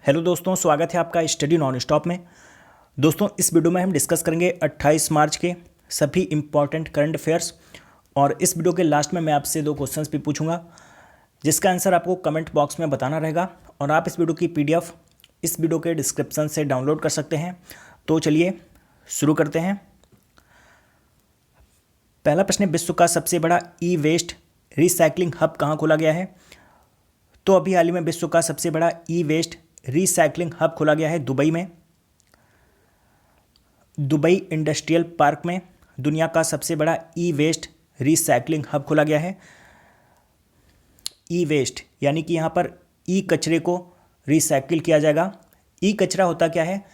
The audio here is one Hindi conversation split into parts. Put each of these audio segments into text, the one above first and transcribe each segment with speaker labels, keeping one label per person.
Speaker 1: हेलो दोस्तों, स्वागत है आपका स्टडी नॉन स्टॉप में। दोस्तों, इस वीडियो में हम डिस्कस करेंगे 28 मार्च के सभी इंपॉर्टेंट करंट अफेयर्स। और इस वीडियो के लास्ट में मैं आपसे 2 क्वेश्चंस भी पूछूंगा, जिसका आंसर आपको कमेंट बॉक्स में बताना रहेगा। और आप इस वीडियो की PDF इस वीडियो के डिस्क्रिप्शन से डाउनलोड कर सकते हैं। तो चलिए शुरू करते हैं। पहला प्रश्न है, विश्व का सबसे बड़ा ई वेस्ट रिसाइकलिंग हब कहाँ खोला गया है? तो अभी हाल ही में विश्व का सबसे बड़ा ई वेस्ट रिसाइकलिंग हब खोला गया है दुबई में। दुबई इंडस्ट्रियल पार्क में दुनिया का सबसे बड़ा ई वेस्ट रिसाइकलिंग हब खोला गया है। ई वेस्ट यानी कि यहाँ पर ई कचरे को रिसाइकिल किया जाएगा। ई कचरा होता क्या है?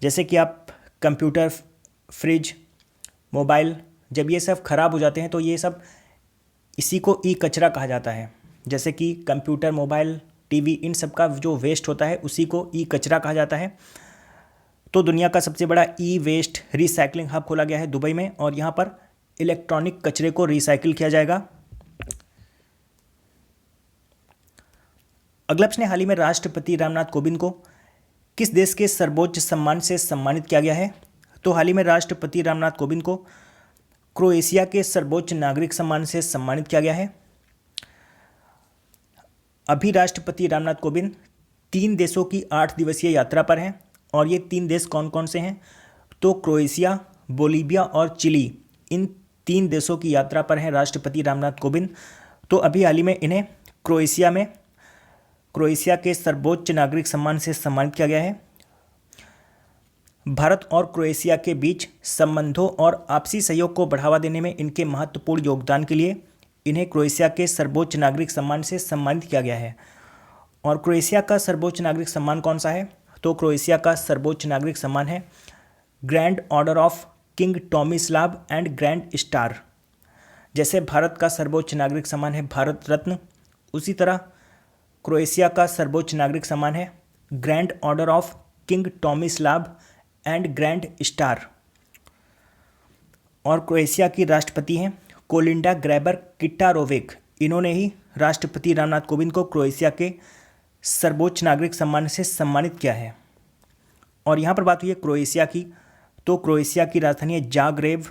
Speaker 1: जैसे कि आप कंप्यूटर, फ्रिज, मोबाइल, जब ये सब खराब हो जाते हैं तो ये सब इसी को ई कचरा कहा जाता है। जैसे कि कंप्यूटर, मोबाइल, टीवी, इन सब का जो वेस्ट होता है उसी को ई कचरा कहा जाता है। तो दुनिया का सबसे बड़ा ई वेस्ट रिसाइकलिंग हब खोला गया है दुबई में, और यहाँ पर इलेक्ट्रॉनिक कचरे को रिसाइकिल किया जाएगा। अगला प्रश्न, हाल ही में राष्ट्रपति रामनाथ कोविंद को किस देश के सर्वोच्च सम्मान से सम्मानित किया गया है? तो हाल ही में राष्ट्रपति रामनाथ कोविंद को क्रोएशिया के सर्वोच्च नागरिक सम्मान से सम्मानित किया गया है। अभी राष्ट्रपति रामनाथ कोविंद 3 देशों की 8 दिवसीय यात्रा पर हैं, और ये 3 देश कौन कौन से हैं? तो क्रोएशिया, बोलीविया और चिली, इन 3 देशों की यात्रा पर हैं राष्ट्रपति रामनाथ कोविंद। तो अभी हाल ही में इन्हें क्रोएशिया के सर्वोच्च नागरिक सम्मान से सम्मानित किया गया है। भारत और क्रोएशिया के बीच संबंधों और आपसी सहयोग को बढ़ावा देने में इनके महत्वपूर्ण योगदान के लिए इन्हें क्रोएशिया के सर्वोच्च नागरिक सम्मान से सम्मानित किया गया है। और क्रोएशिया का सर्वोच्च नागरिक सम्मान कौन सा है? तो क्रोएशिया का सर्वोच्च नागरिक सम्मान है Grand Order of King Tomislav and Grand Star. जैसे भारत का सर्वोच्च नागरिक सम्मान है भारत रत्न, उसी तरह क्रोएशिया का सर्वोच्च नागरिक सम्मान है Grand Order of King Tomislav and Grand Star. और क्रोएशिया की राष्ट्रपति हैं कोलिंडा ग्रैबर किटारोविक। इन्होंने ही राष्ट्रपति रामनाथ कोविंद को क्रोएशिया के सर्वोच्च नागरिक सम्मान से सम्मानित किया है। और यहाँ पर बात हुई है क्रोएशिया की, तो क्रोएशिया की राजधानी है जाग्रेव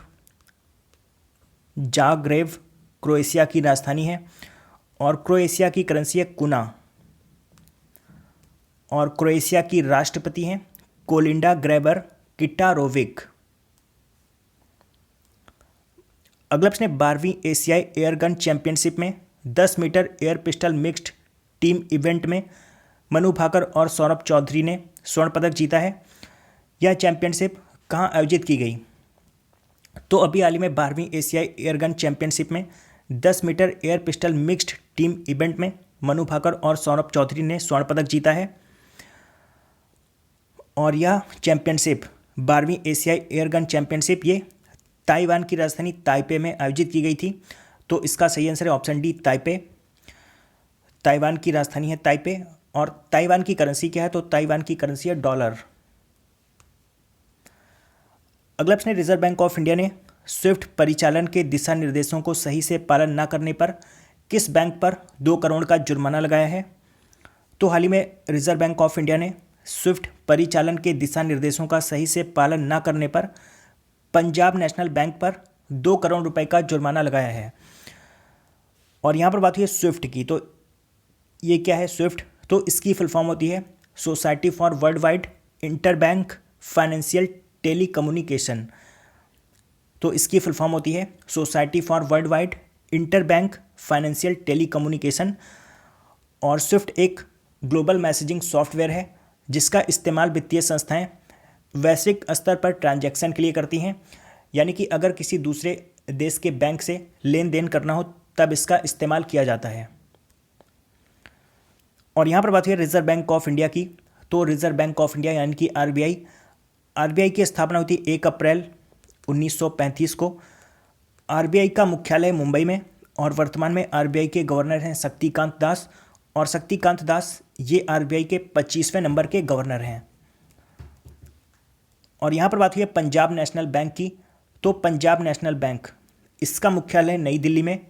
Speaker 1: क्रोएशिया की राजधानी है। और क्रोएशिया की करेंसी है कुना। और क्रोएशिया की राष्ट्रपति हैं कोलिंडा ग्रैबर किटारोविक। अगला प्रश्न है, 12वीं एशियाई एयरगन चैंपियनशिप में 10 metre air pistol mixed team event में मनु भाकर और सौरभ चौधरी ने स्वर्ण पदक जीता है। यह चैंपियनशिप कहाँ आयोजित की गई? तो अभी हाल ही में 12वीं एशियाई एयरगन चैंपियनशिप में 10 metre air pistol mixed team event में मनु भाकर और सौरभ चौधरी ने स्वर्ण पदक जीता है। और यह चैंपियनशिप 12वीं एशियाई एयरगन चैंपियनशिप ये ताइवान की राजधानी ताइपे में आयोजित की गई थी। तो इसका सही आंसर है ऑप्शन डी, ताइपे। ताइवान की राजधानी है ताइपे। और ताइवान की करेंसी क्या है? तो ताइवान की करेंसी है डॉलर। अगला प्रश्न, रिजर्व बैंक ऑफ इंडिया ने स्विफ्ट परिचालन के दिशा निर्देशों को सही से पालन न करने पर किस बैंक पर 2 करोड़ का जुर्माना लगाया है? तो हाल ही में रिजर्व बैंक ऑफ इंडिया ने स्विफ्ट परिचालन के दिशा निर्देशों का सही से पालन न करने पर पंजाब नेशनल बैंक पर 2 करोड़ रुपए का जुर्माना लगाया है। और यहाँ पर बात हुई है स्विफ्ट की, तो ये क्या है स्विफ्ट? तो इसकी फुल फॉर्म होती है society for world wide interbank financial telecommunication. तो इसकी फुल फॉर्म होती है society for world wide interbank financial telecommunication. और स्विफ्ट एक ग्लोबल मैसेजिंग सॉफ्टवेयर है जिसका इस्तेमाल वित्तीय संस्थाएं वैश्विक स्तर पर ट्रांजैक्शन के लिए करती हैं। यानी कि अगर किसी दूसरे देश के बैंक से लेन देन करना हो तब इसका इस्तेमाल किया जाता है। और यहाँ पर बात हुई है रिजर्व बैंक ऑफ इंडिया की, तो रिजर्व बैंक ऑफ इंडिया यानी कि आरबीआई की स्थापना हुई थी 1 अप्रैल 1935 को। आरबीआई का मुख्यालय मुंबई में, और वर्तमान में आरबीआई के गवर्नर हैं शक्तिकांत दास। और शक्तिकांत दास ये आरबीआई के 25वें नंबर के गवर्नर हैं। और यहाँ पर बात हुई है पंजाब नेशनल बैंक की, तो पंजाब नेशनल बैंक इसका मुख्यालय नई दिल्ली में,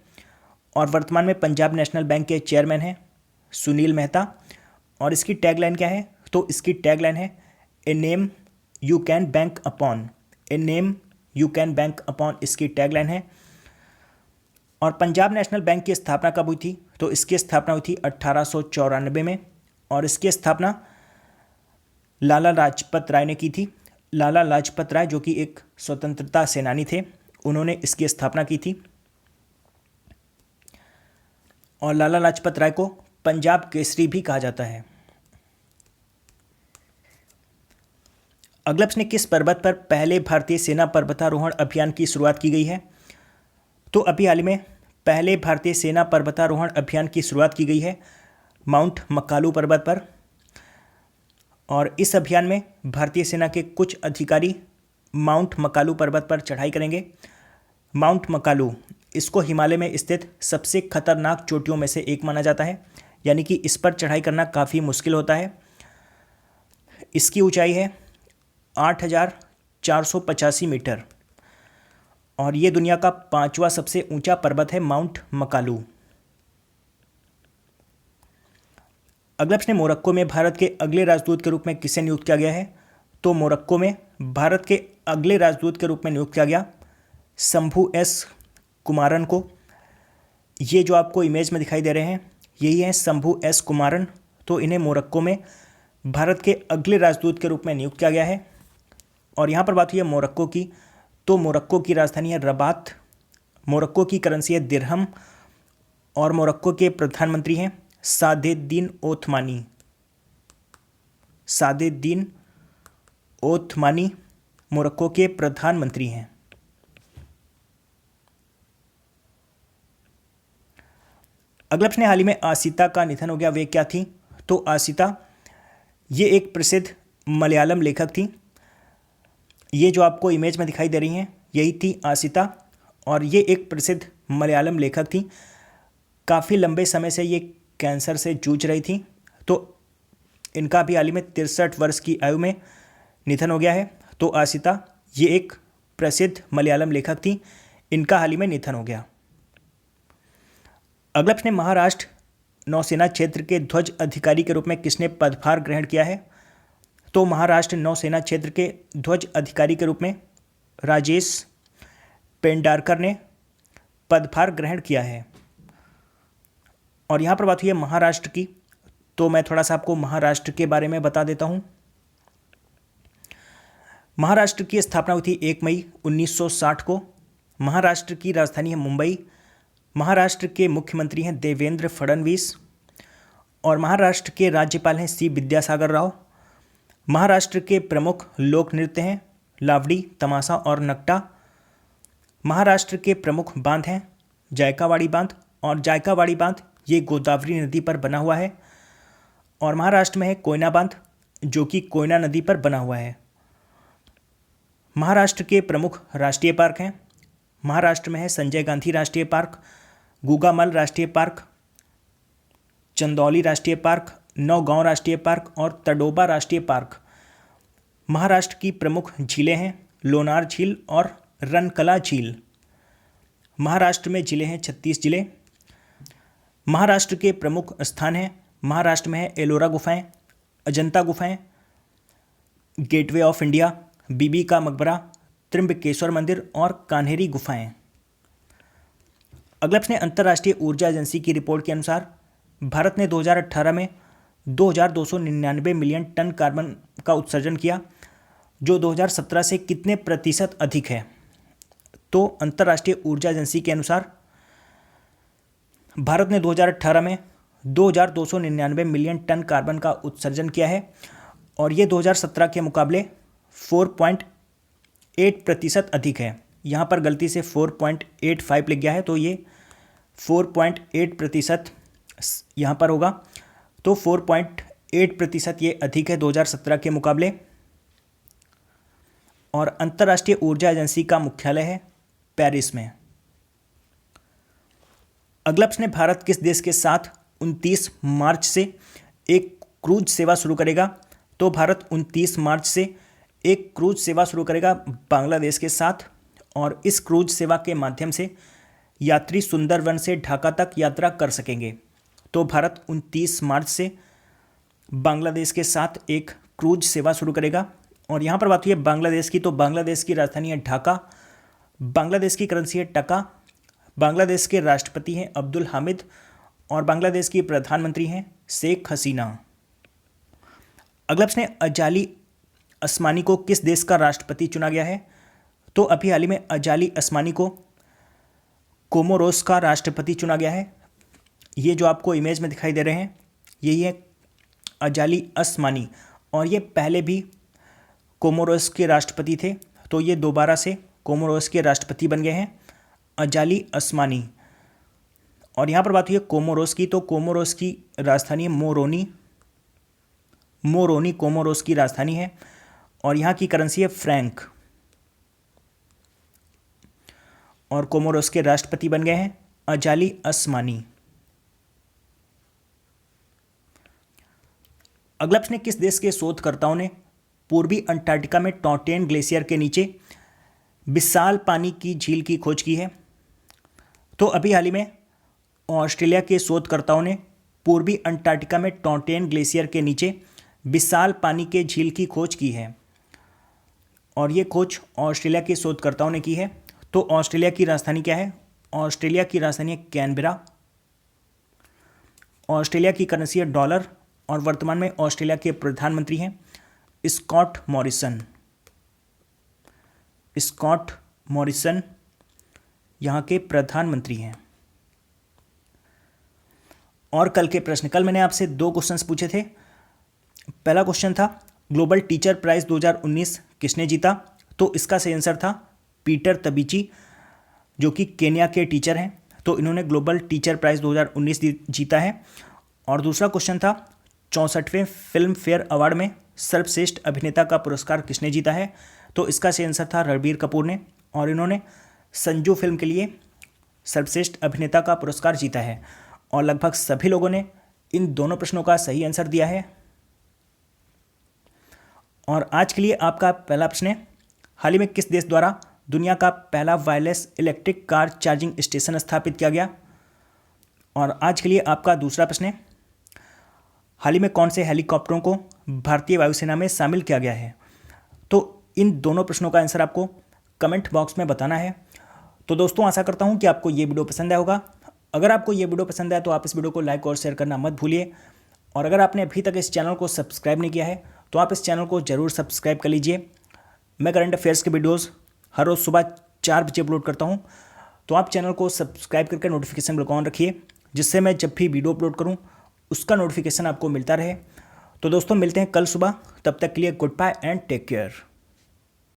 Speaker 1: और वर्तमान में पंजाब नेशनल बैंक के चेयरमैन हैं सुनील मेहता। और इसकी टैगलाइन क्या है? तो इसकी टैगलाइन है a name you can bank upon. A name you can bank upon इसकी टैगलाइन है। और पंजाब नेशनल बैंक की स्थापना कब हुई थी? तो इसकी स्थापना हुई थी 1894 में, और इसकी स्थापना लाला लाजपत राय ने की थी। लाला लाजपत राय जो कि एक स्वतंत्रता सेनानी थे, उन्होंने इसकी स्थापना की थी। और लाला लाजपत राय को पंजाब केसरी भी कहा जाता है। अगलप्स ने किस पर्वत पर पहले भारतीय सेना पर्वतारोहण अभियान की शुरुआत की गई है? तो अभी हाल ही में पहले भारतीय सेना पर्वतारोहण अभियान की शुरुआत की गई है माउंट मकालू पर्वत पर। और इस अभियान में भारतीय सेना के कुछ अधिकारी माउंट मकालू पर्वत पर चढ़ाई करेंगे। माउंट मकालू, इसको हिमालय में स्थित सबसे खतरनाक चोटियों में से एक माना जाता है, यानी कि इस पर चढ़ाई करना काफ़ी मुश्किल होता है। इसकी ऊंचाई है 8,485 मीटर, और ये दुनिया का 5वां सबसे ऊंचा पर्वत है माउंट मकालू। अगलप्स ने मोरक्को में भारत के अगले राजदूत के रूप में किसे नियुक्त किया गया है? तो मोरक्को में भारत के अगले राजदूत के रूप में नियुक्त किया गया शंभू एस कुमारन को। ये जो आपको इमेज में दिखाई दे रहे हैं, यही हैं शंभू एस कुमारन। तो इन्हें मोरक्को में भारत के अगले राजदूत के रूप में नियुक्त किया गया है। और यहाँ पर बात हुई है मोरक्को की, तो मोरक्को की राजधानी है रबात, मोरक्को की करेंसी है दिरहम, और मोरक्को के प्रधानमंत्री हैं सादेद्दीन ओथमानी। सादेद्दीन ओथमानी मोरक्को के प्रधानमंत्री हैं। अगलप्स ने हाल ही में आसिता का निधन हो गया, वे क्या थी? तो आसिता ये एक प्रसिद्ध मलयालम लेखक थी। ये जो आपको इमेज में दिखाई दे रही हैं, यही थी आसिता, और ये एक प्रसिद्ध मलयालम लेखक थी। काफ़ी लंबे समय से ये कैंसर से जूझ रही थी, तो इनका भी हाल ही में 63 वर्ष की आयु में निधन हो गया है। तो आसिता ये एक प्रसिद्ध मलयालम लेखक थी, इनका हाल ही में निधन हो गया। अगलप्स ने महाराष्ट्र नौसेना क्षेत्र के ध्वज अधिकारी के रूप में किसने पदभार ग्रहण किया है? तो महाराष्ट्र नौसेना क्षेत्र के ध्वज अधिकारी के रूप में राजेश पेंडारकर ने पदभार ग्रहण किया है। और यहाँ पर बात हुई है महाराष्ट्र की, तो मैं थोड़ा सा आपको महाराष्ट्र के बारे में बता देता हूँ। महाराष्ट्र की स्थापना हुई थी 1 मई 1960 को। महाराष्ट्र की राजधानी है मुंबई। महाराष्ट्र के मुख्यमंत्री हैं देवेंद्र फडणवीस, और महाराष्ट्र के राज्यपाल हैं सी विद्यासागर राव। महाराष्ट्र के प्रमुख लोक नृत्य हैं लावड़ी, तमाशा और नकटा। महाराष्ट्र के प्रमुख बांध हैं जायकावाड़ी बांध, और जायकावाड़ी बांध ये गोदावरी नदी पर बना हुआ है। और महाराष्ट्र में है कोयना बांध, जो कि कोयना नदी पर बना हुआ है। महाराष्ट्र के प्रमुख राष्ट्रीय पार्क हैं। महाराष्ट्र में है संजय गांधी राष्ट्रीय पार्क, गुगामल राष्ट्रीय पार्क, चंदौली राष्ट्रीय पार्क, नौगांव राष्ट्रीय पार्क और तडोबा राष्ट्रीय पार्क। महाराष्ट्र की प्रमुख झीलें हैं लोनार झील और रनकला झील। महाराष्ट्र में जिले हैं 36 जिले। महाराष्ट्र के प्रमुख स्थान हैं, महाराष्ट्र में है एलोरा गुफाएं, अजंता गुफाएं, गेटवे ऑफ इंडिया, बीबी का मकबरा, त्र्यंबकेश्वर मंदिर और कान्हेरी गुफाएं। अगलप्स ने अंतर्राष्ट्रीय ऊर्जा एजेंसी की रिपोर्ट के अनुसार भारत ने 2018 में 2299 मिलियन टन कार्बन का उत्सर्जन किया, जो 2017 से कितने प्रतिशत अधिक है? तो अंतर्राष्ट्रीय ऊर्जा एजेंसी के अनुसार भारत ने 2018 में 2299 मिलियन टन कार्बन का उत्सर्जन किया है, और ये 2017 के मुकाबले 4.8% अधिक है। यहाँ पर गलती से 4.85 लिख गया है, तो ये 4.8% यहाँ पर होगा। तो 4.8% ये अधिक है 2017 के मुकाबले। और अंतर्राष्ट्रीय ऊर्जा एजेंसी का मुख्यालय है पेरिस में। अगलप्स ने भारत किस देश के साथ 29 मार्च से एक क्रूज सेवा शुरू करेगा? तो भारत 29 मार्च से एक क्रूज सेवा शुरू करेगा बांग्लादेश के साथ, और इस क्रूज सेवा के माध्यम से यात्री सुंदरवन से ढाका तक यात्रा कर सकेंगे। तो भारत 29 मार्च से बांग्लादेश के साथ एक क्रूज सेवा शुरू करेगा। और यहाँ पर बात हुई है बांग्लादेश की, तो बांग्लादेश की राजधानी है ढाका, बांग्लादेश की करेंसी है टका, बांग्लादेश के राष्ट्रपति हैं अब्दुल हामिद और बांग्लादेश की प्रधानमंत्री हैं शेख हसीना। अगला प्रश्न है अजाली अस्मानी को किस देश का राष्ट्रपति चुना गया है? तो अभी हाल ही में अजाली अस्मानी को कोमोरोस का राष्ट्रपति चुना गया है। ये जो आपको इमेज में दिखाई दे रहे हैं यही है अजाली अस्मानी, और ये पहले भी कोमोरोस के राष्ट्रपति थे, तो ये दोबारा से कोमोरोस के राष्ट्रपति बन गए हैं अजाली अस्मानी। और यहाँ पर बात हुई है कोमोरोस की, तो कोमोरोस की राजधानी है मोरोनी, मोरोनी कोमोरोस की राजधानी है और यहाँ की करेंसी है फ्रैंक। और कोमोरोस के राष्ट्रपति बन गए हैं अजाली अस्मानी। अगला प्रश्न, किस देश के शोधकर्ताओं ने पूर्वी अंटार्कटिका में टॉटेन ग्लेशियर के नीचे विशाल पानी की झील की खोज की है? तो अभी हाल ही में ऑस्ट्रेलिया के शोधकर्ताओं ने पूर्वी अंटार्कटिका में टॉटेन ग्लेशियर के नीचे विशाल पानी के झील की खोज की है। और ये खोज ऑस्ट्रेलिया के शोधकर्ताओं ने की है। तो ऑस्ट्रेलिया की राजधानी क्या है? ऑस्ट्रेलिया की राजधानी है कैनबेरा, ऑस्ट्रेलिया की करेंसी है डॉलर और वर्तमान में ऑस्ट्रेलिया के प्रधानमंत्री हैं स्कॉट मॉरिसन। स्कॉट मॉरिसन यहाँ के प्रधानमंत्री हैं। और कल के प्रश्न, कल मैंने आपसे 2 क्वेश्चंस पूछे थे। पहला क्वेश्चन था ग्लोबल टीचर प्राइज 2019 किसने जीता? तो इसका सही आंसर था पीटर तबीची, जो कि केन्या के टीचर हैं। तो इन्होंने ग्लोबल टीचर प्राइज 2019 जीता है। और दूसरा क्वेश्चन था 64वें फिल्म फेयर अवार्ड में सर्वश्रेष्ठ अभिनेता का पुरस्कार किसने जीता है? तो इसका सही आंसर था रणबीर कपूर ने, और इन्होंने संजू फिल्म के लिए सर्वश्रेष्ठ अभिनेता का पुरस्कार जीता है। और लगभग सभी लोगों ने इन दोनों प्रश्नों का सही आंसर दिया है। और आज के लिए आपका पहला प्रश्न है, हाल ही में किस देश द्वारा दुनिया का पहला wireless electric car charging station स्थापित किया गया? और आज के लिए आपका दूसरा प्रश्न है, हाल ही में कौन से हेलीकॉप्टरों को भारतीय वायुसेना में शामिल किया गया है? तो इन दोनों प्रश्नों का आंसर आपको कमेंट बॉक्स में बताना है। तो दोस्तों, आशा करता हूं कि आपको ये वीडियो पसंद आया होगा। अगर आपको ये वीडियो पसंद आया तो आप इस वीडियो को लाइक और शेयर करना मत भूलिए। और अगर आपने अभी तक इस चैनल को सब्सक्राइब नहीं किया है तो आप इस चैनल को ज़रूर सब्सक्राइब कर लीजिए। मैं करंट अफेयर्स के वीडियोज़ हर रोज़ सुबह 4 बजे अपलोड करता हूँ, तो आप चैनल को सब्सक्राइब करके नोटिफिकेशन बेल ऑन रखिए, जिससे मैं जब भी वीडियो अपलोड करूँ उसका नोटिफिकेशन आपको मिलता रहे। तो दोस्तों, मिलते हैं कल सुबह, तब तक के लिए goodbye and take care.